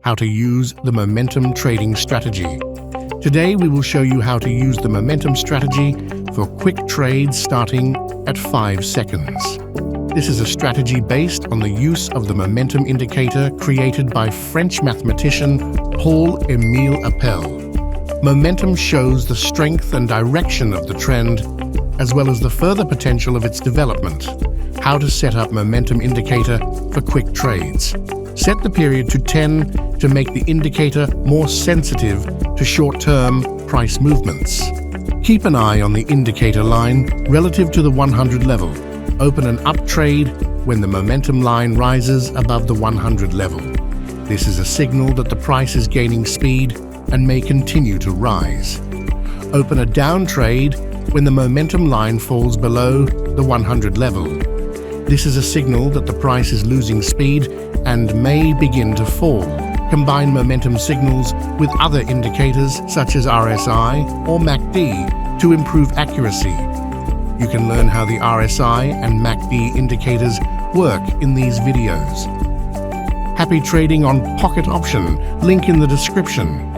how to use the momentum trading strategy. Today we will show you how to use the momentum strategy for quick trades starting at 5 seconds. This is a strategy based on the use of the momentum indicator created by French mathematician Paul Émile Appell. Momentum shows the strength and direction of the trend, as well as the further potential of its development. How to set up momentum indicator for quick trades. Set the period to 10 to make the indicator more sensitive to short-term price movements. Keep an eye on the indicator line relative to the 100 level. Open an up trade when the momentum line rises above the 100 level. This is a signal that the price is gaining speed and may continue to rise. Open a down trade when the momentum line falls below the 100 level. This is a signal that the price is losing speed and may begin to fall. Combine momentum signals with other indicators such as RSI or MACD to improve accuracy. You can learn how the RSI and MACD indicators work in these videos. Happy trading on Pocket Option, link in the description.